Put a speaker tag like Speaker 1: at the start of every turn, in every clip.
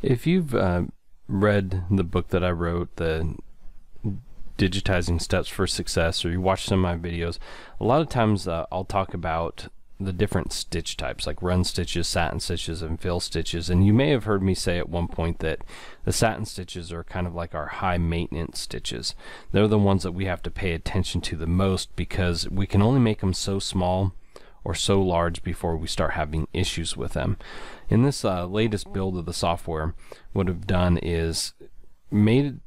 Speaker 1: If you've read the book that I wrote, the Digitizing Steps for Success, or you watch some of my videos, a lot of times I'll talk about the different stitch types, like run stitches, satin stitches, and fill stitches. And you may have heard me say at one point that the satin stitches are kind of like our high maintenance stitches. They're the ones that we have to pay attention to the most, because we can only make them so small or so large before we start having issues with them. In this latest build of the software, what I've done is made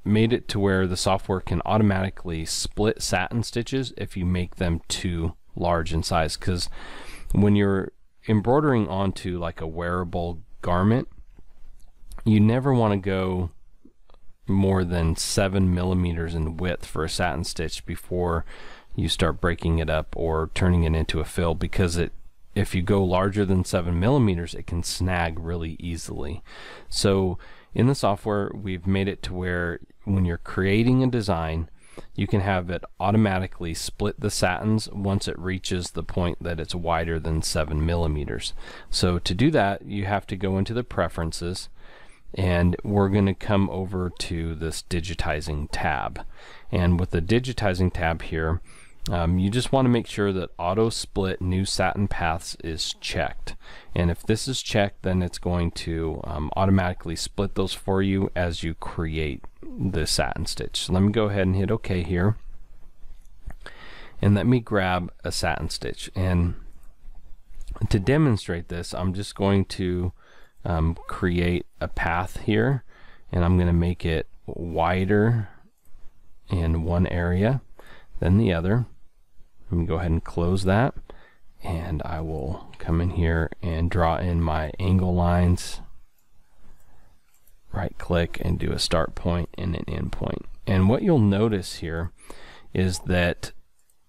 Speaker 1: it to where the software can automatically split satin stitches if you make them too large in size. Because when you're embroidering onto like a wearable garment, you never want to go more than 7 millimeters in width for a satin stitch before you start breaking it up or turning it into a fill, because if you go larger than 7 millimeters, it can snag really easily. So in the software, we've made it to where when you're creating a design, you can have it automatically split the satins once it reaches the point that it's wider than 7 millimeters. So to do that, you have to go into the preferences, and we're going to come over to this digitizing tab. And with the digitizing tab here, you just want to make sure that auto split new satin paths is checked. And if this is checked, then it's going to automatically split those for you as you create the satin stitch. So let me go ahead and hit OK here, and let me grab a satin stitch. And to demonstrate this, I'm just going to create a path here, and I'm going to make it wider in one area than the other. Let me go ahead and close that, and I will come in here and draw in my angle lines, right click and do a start point and an end point. And what you'll notice here is that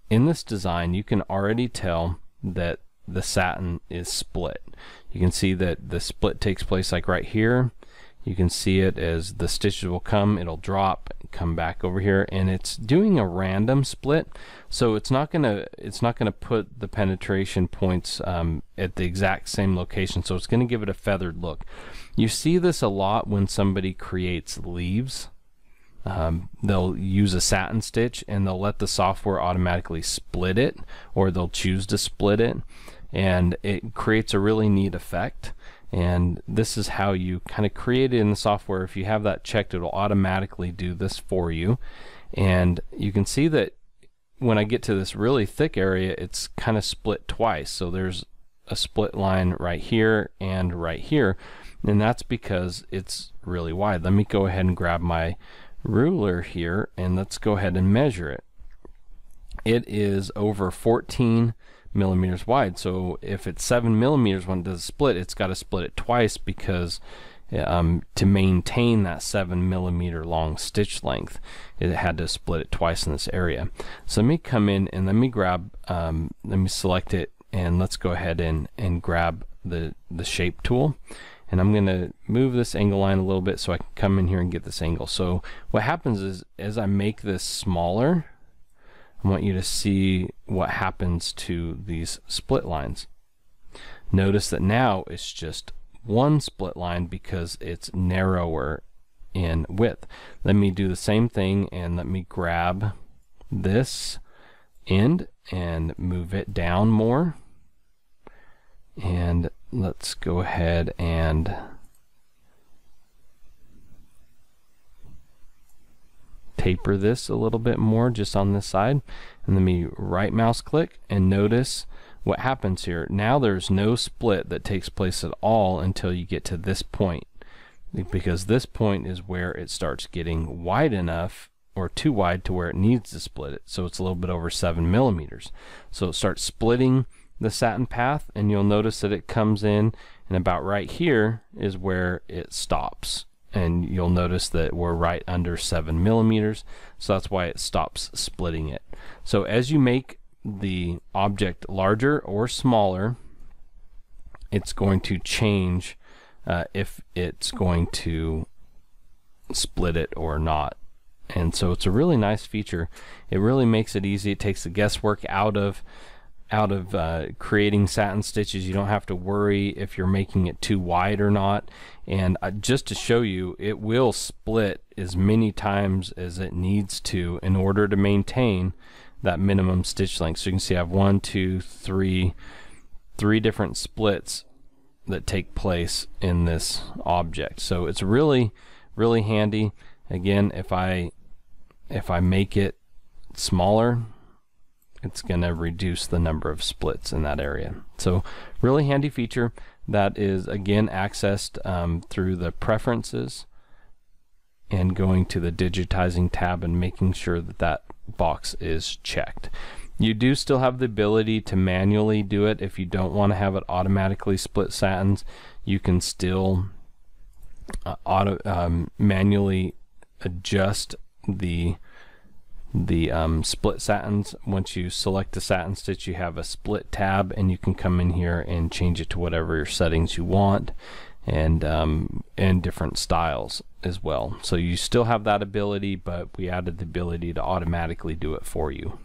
Speaker 1: in this design, you can already tell that the satin is split. You can see that the split takes place like right here. You can see it as the stitches will come, it'll drop, come back over here, and it's doing a random split. So it's not gonna put the penetration points at the exact same location. So it's gonna give it a feathered look. You see this a lot when somebody creates leaves. They'll use a satin stitch and they'll let the software automatically split it, or they'll choose to split it, and it creates a really neat effect. And this is how you kind of create it in the software. If you have that checked, it'll automatically do this for you. And you can see that when I get to this really thick area, it's kind of split twice. So there's a split line right here and right here, and that's because it's really wide. Let me go ahead and grab my ruler here, and let's go ahead and measure it. It is over 14 millimeters wide. So if it's 7 millimeters when it does a split, it's got to split it twice, because to maintain that 7 millimeter long stitch length, it had to split it twice in this area. So let me come in and let me grab, let me select it, and let's go ahead and grab the shape tool. And I'm going to move this angle line a little bit so I can come in here and get this angle. So what happens is, as I make this smaller, I want you to see what happens to these split lines. Notice that now it's just one split line because it's narrower in width. Let me do the same thing, and let me grab this end and move it down more. And let's go ahead and taper this a little bit more just on this side, and let me right mouse click, and notice what happens here. Now there's no split that takes place at all until you get to this point, because this point is where it starts getting wide enough, or too wide, to where it needs to split it. So it's a little bit over 7 millimeters. So it starts splitting the satin path, and you'll notice that it comes in, and about right here is where it stops. And you'll notice that we're right under 7 millimeters, so that's why it stops splitting it. So as you make the object larger or smaller, it's going to change if it's going to split it or not. And so it's a really nice feature. It really makes it easy. It takes the guesswork out of creating satin stitches. You don't have to worry if you're making it too wide or not. And just to show you, it will split as many times as it needs to in order to maintain that minimum stitch length. So you can see I have 1, 2, 3 different splits that take place in this object. So it's really handy. Again, if I make it smaller, it's going to reduce the number of splits in that area. So really handy feature that is again accessed through the preferences and going to the digitizing tab and making sure that that box is checked. You do still have the ability to manually do it. If you don't want to have it automatically split satins, you can still manually adjust the split satins. Once you select the satin stitch, you have a split tab, and you can come in here and change it to whatever settings you want, and different styles as well. So you still have that ability, but we added the ability to automatically do it for you.